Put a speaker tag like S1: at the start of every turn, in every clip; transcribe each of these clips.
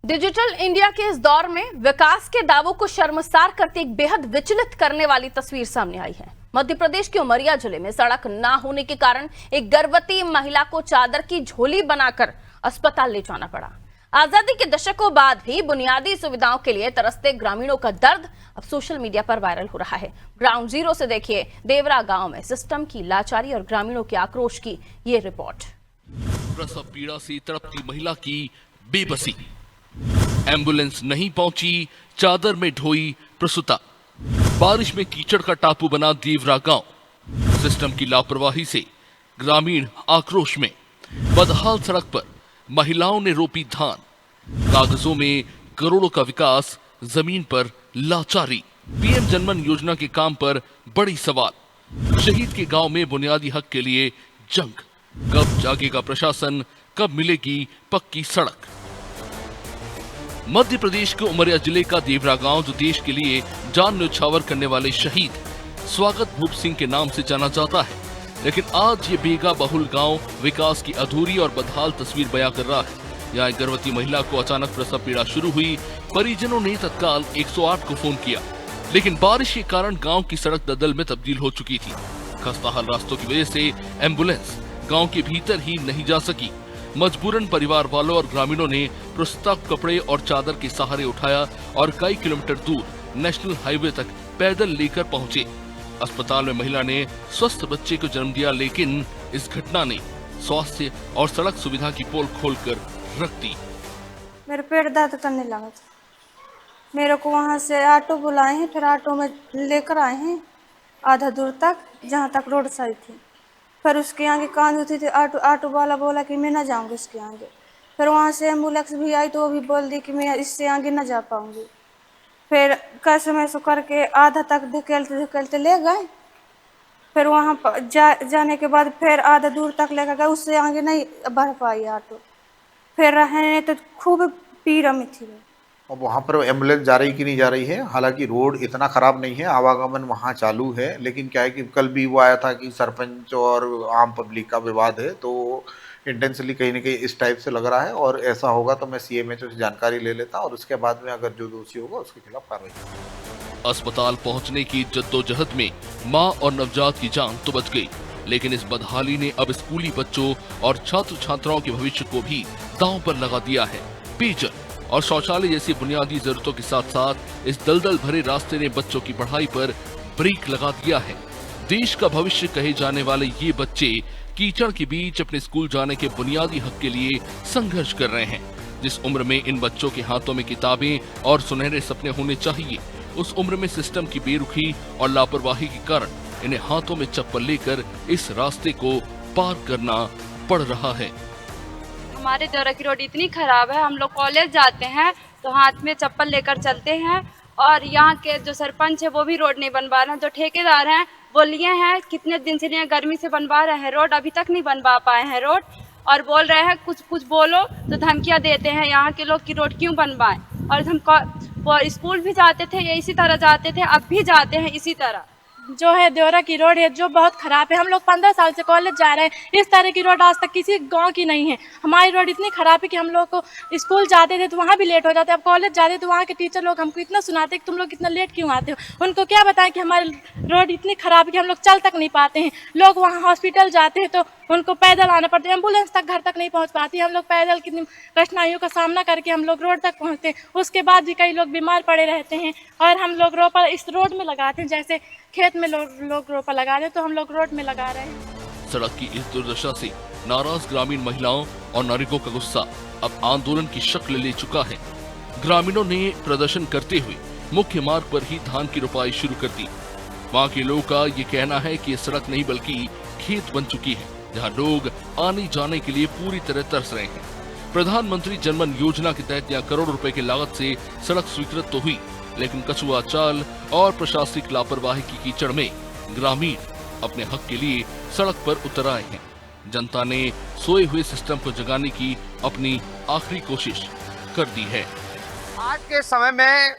S1: Digital India के इस दौर में विकास के दावों को शर्मसार करती एक बेहद विचलित करने वाली तस्वीर सामने आई है। मध्य प्रदेश के उमरिया जिले में सड़क ना होने के कारण एक गर्भवती महिला को चादर की झोली बनाकर अस्पताल ले जाना पड़ा। आजादी के दशकों बाद भी बुनियादी सुविधाओं के लिए तरसते ग्रामीणों का दर्द अब सोशल मीडिया पर वायरल हो रहा है। ग्राउंड जीरो से देखिए देवरा गांव में सिस्टम की लाचारी और ग्रामीणों के आक्रोश की ये रिपोर्ट।
S2: प्रसव पीड़ा से तड़पती महिला की बेबसी, एम्बुलेंस नहीं पहुंची, चादर में ढोई प्रसूता। बारिश में कीचड़ का टापू बना देवरा गांव, सिस्टम की लापरवाही से ग्रामीण आक्रोश में। बदहाल सड़क पर महिलाओं ने रोपी धान, कागजों में करोड़ों का विकास, जमीन पर लाचारी। पीएम जनमन योजना के काम पर बड़ी सवाल। शहीद के गांव में बुनियादी हक के लिए जंग। कब जागेगा प्रशासन, कब मिलेगी पक्की सड़क। मध्य प्रदेश के उमरिया जिले का देवरा गांव, जो देश के लिए जान न्यौछावर करने वाले शहीद स्वागत भूप सिंह के नाम से जाना जाता है, लेकिन आज ये बेगा बहुल गांव विकास की अधूरी और बदहाल तस्वीर बयां कर रहा है। यहाँ एक गर्भवती महिला को अचानक प्रसव पीड़ा शुरू हुई। परिजनों ने तत्काल 108 को फोन किया, लेकिन बारिश के कारण गांव की सड़क दलदल में तब्दील हो चुकी थी। खस्ताहाल रास्तों की वजह से एम्बुलेंस गांव के भीतर ही नहीं जा सकी। मजबूरन परिवार वालों और ग्रामीणों ने प्रसूता कपड़े और चादर के सहारे उठाया और कई किलोमीटर दूर नेशनल हाईवे तक पैदल लेकर पहुंचे। अस्पताल में महिला ने स्वस्थ बच्चे को जन्म दिया, लेकिन इस घटना ने स्वास्थ्य और सड़क सुविधा की पोल खोलकर रख दी।
S3: मेरे पेट दर्द करने लगा था। मेरे को वहाँ से ऑटो बुलाए हैं, फिर ऑटो में लेकर आए हैं आधा दूर तक, जहाँ तक रोड साइड थी। फिर उसके आगे कांद होती थी। ऑटो वाला बोला कि मैं ना जाऊँगी इसके आगे। फिर वहाँ से एम्बुलेंस भी आई तो वो भी बोल दी कि मैं इससे आगे ना जा पाऊँगी। फिर कैसे मैसे करके आधा तक धकेलते धकेलते ले गए। फिर वहाँ पर जाने के बाद फिर आधा दूर तक लेकर गए, उससे आगे नहीं बढ़ पाई ऑटो। फिर रहने तो खूब पीड़ा में थी।
S4: अब वहाँ पर एम्बुलेंस जा रही कि नहीं जा रही है। हालांकि रोड इतना ख़राब नहीं है, आवागमन वहाँ चालू है, लेकिन क्या है कि कल भी वो आया था कि सरपंच और आम पब्लिक का विवाद है, तो इंटेंसली कहीं ना कहीं इस टाइप से लग रहा है। और ऐसा होगा तो मैं सीएमएचओ से जानकारी ले लेता और उसके बाद में अगर जो दोषी होगा उसके खिलाफ कार्रवाई।
S2: अस्पताल पहुंचने की जद्दोजहद में मां और नवजात की जान तो बच गई, लेकिन इस बदहाली ने अब स्कूली बच्चों और छात्र छात्राओं के भविष्य को भी दांव पर लगा दिया है। पेयजल और शौचालय जैसी बुनियादी जरूरतों के साथ साथ इस दलदल भरे रास्ते ने बच्चों की पढ़ाई पर ब्रेक लगा दिया है। देश का भविष्य कहे जाने वाले ये बच्चे कीचड़ के बीच अपने स्कूल जाने के बुनियादी हक के लिए संघर्ष कर रहे हैं। जिस उम्र में इन बच्चों के हाथों में किताबें और सुनहरे सपने होने चाहिए, उस उम्र में सिस्टम की बेरुखी और लापरवाही के कारण इन्हें हाथों में चप्पल लेकर इस रास्ते को पार करना पड़ रहा है।
S5: हमारे देवरा की रोड इतनी खराब है, हम लोग कॉलेज जाते हैं तो हाथ में चप्पल लेकर चलते हैं। और यहाँ के जो सरपंच है वो भी रोड नहीं बनवा रहे हैं। जो ठेकेदार हैं वो लिए हैं, कितने दिन से लिए गर्मी से बनवा रहे हैं रोड, अभी तक नहीं बनवा पाए हैं रोड। और बोल रहे हैं कुछ बोलो तो धमकियाँ देते हैं यहाँ के लोग कि रोड क्यों बनवाएं। और हम स्कूल भी जाते थे, ये इसी तरह जाते थे, अब भी जाते हैं इसी तरह।
S6: जो है देवरा की रोड है जो बहुत खराब है। हम लोग 15 साल से कॉलेज जा रहे हैं, इस तरह की रोड आज तक किसी गांव की नहीं है। हमारी रोड इतनी खराब है कि हम लोग को स्कूल जाते थे तो वहाँ भी लेट हो जाते, अब कॉलेज जाते तो वहाँ के टीचर लोग हमको इतना सुनाते कि तुम लोग इतना लेट क्यों आते हो। उनको क्या बताएं कि हमारी रोड इतनी खराब है कि हम लोग चल तक नहीं पाते हैं। लोग वहाँ हॉस्पिटल जाते हैं तो उनको पैदल आना पड़ता है, एम्बुलेंस तक घर तक नहीं पहुँच पाती। हम लोग पैदल कितनी कठिनाइयों का सामना करके हम लोग रोड तक पहुँचते हैं। उसके बाद भी कई लोग बीमार पड़े रहते हैं और हम लोग रोपा इस रोड में लगाते हैं, जैसे खेत में लोग रोपा लगा रहे हैं तो हम लोग रोड में लगा रहे हैं।
S2: सड़क की इस दुर्दशा से नाराज ग्रामीण महिलाओं और नागरिकों का गुस्सा अब आंदोलन की शक्ल ले चुका है। ग्रामीणों ने प्रदर्शन करते हुए मुख्य मार्ग पर ही धान की रोपाई शुरू कर दी। वहाँ के लोगों का ये कहना है कि ये सड़क नहीं बल्कि खेत बन चुकी है, जहाँ लोग आने जाने के लिए पूरी तरह तरस रहे हैं। प्रधानमंत्री जनमन योजना के तहत यहाँ करोड़ रुपए की लागत से सड़क स्वीकृत तो हुई, लेकिन कछुआ चाल और प्रशासनिक लापरवाही की कीचड़ में ग्रामीण अपने हक के लिए सड़क पर उतर आए हैं। जनता ने सोए हुए सिस्टम को जगाने की अपनी आखिरी कोशिश कर दी है।
S7: आज के समय में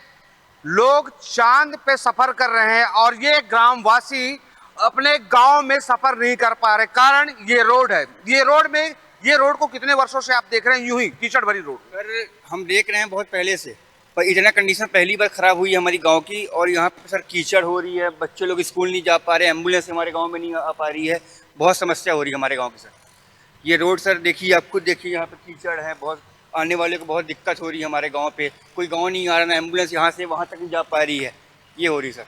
S7: लोग चांद पे सफर कर रहे हैं और ये ग्रामवासी अपने गांव में सफर नहीं कर पा रहे। कारण ये रोड है। ये रोड में ये रोड को कितने वर्षों से आप देख रहे हैं यूं ही कीचड़ भरी रोड?
S8: सर हम देख रहे हैं बहुत पहले से, पर इतना कंडीशन पहली बार खराब हुई है हमारी गांव की। और यहाँ पे सर कीचड़ हो रही है, बच्चे लोग स्कूल नहीं जा पा रहे, एम्बुलेंस हमारे गांव में नहीं आ पा रही है, बहुत समस्या हो रही है हमारे गांव की। सर ये रोड सर देखिए, आप खुद देखिए, यहाँ पे कीचड़ है, बहुत आने वाले को बहुत दिक्कत हो रही है हमारे गाँव पे। कोई गाँव नहीं आ रहा, ना एम्बुलेंस यहाँ से वहाँ तक नहीं जा पा रही है, ये हो रही सर।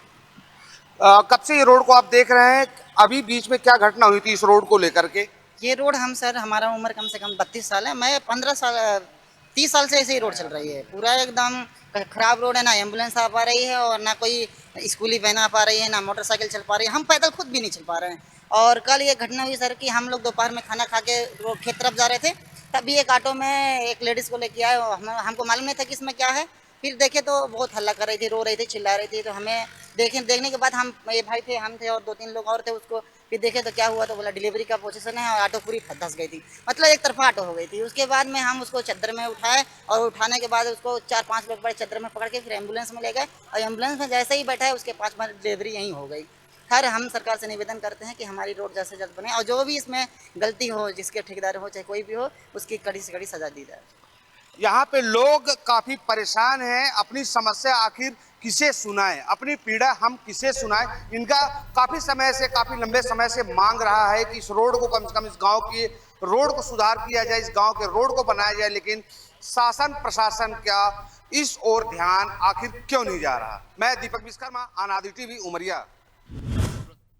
S7: कब से ये रोड को आप देख रहे हैं? अभी बीच में क्या घटना हुई थी इस रोड को लेकर के?
S9: ये रोड हम सर, हमारा उम्र कम से कम 32 साल है, मैं 30 साल से ऐसे ही रोड चल रही है। पूरा एकदम खराब रोड है, ना एम्बुलेंस आ पा रही है और ना कोई स्कूली वैन आ पा रही है, ना मोटरसाइकिल चल पा रही है, हम पैदल खुद भी नहीं चल पा रहे हैं। और कल ये घटना हुई सर कि हम लोग दोपहर में खाना खा के खेत तरफ जा रहे थे, तभी एक ऑटो में एक लेडीज़ को लेके आए। हमको मालूम नहीं था कि इसमें क्या है, फिर देखे तो बहुत हल्ला कर रही थी, रो रही थी, चिल्ला रही थी। तो हमें देखने के बाद हम, ये भाई थे, हम थे और 2-3 लोग और थे, उसको फिर देखे तो क्या हुआ, तो बोला डिलीवरी का पोजीशन है और ऑटो पूरी धंस गई थी, मतलब एक तरफा ऑटो हो गई थी। उसके बाद में हम उसको चद्दर में उठाए और उठाने के बाद उसको 4-5 लोग बड़े चद्दर में पकड़ के फिर एम्बुलेंस में ले गए और एम्बुलेंस में जैसे ही बैठा है उसके 5 बार डिलीवरी यहीं हो गई। खैर हम सरकार से निवेदन करते हैं कि हमारी रोड जल्द से जल्द बने और जो भी इसमें गलती हो, जिसके ठेकेदार हो चाहे कोई भी हो, उसकी कड़ी से कड़ी सजा दी जाए।
S7: यहाँ पे लोग काफी परेशान हैं, अपनी समस्या आखिर किसे सुनाएं, अपनी पीड़ा हम किसे सुनाएं। इनका काफी समय से, काफी लंबे समय से मांग रहा है कि इस रोड को कम से कम, इस गांव की रोड को सुधार किया जाए, इस गांव के रोड को बनाया जाए। लेकिन शासन प्रशासन का इस ओर ध्यान आखिर क्यों नहीं जा रहा? मैं दीपक विश्वकर्मा, आनादि टीवी, उमरिया।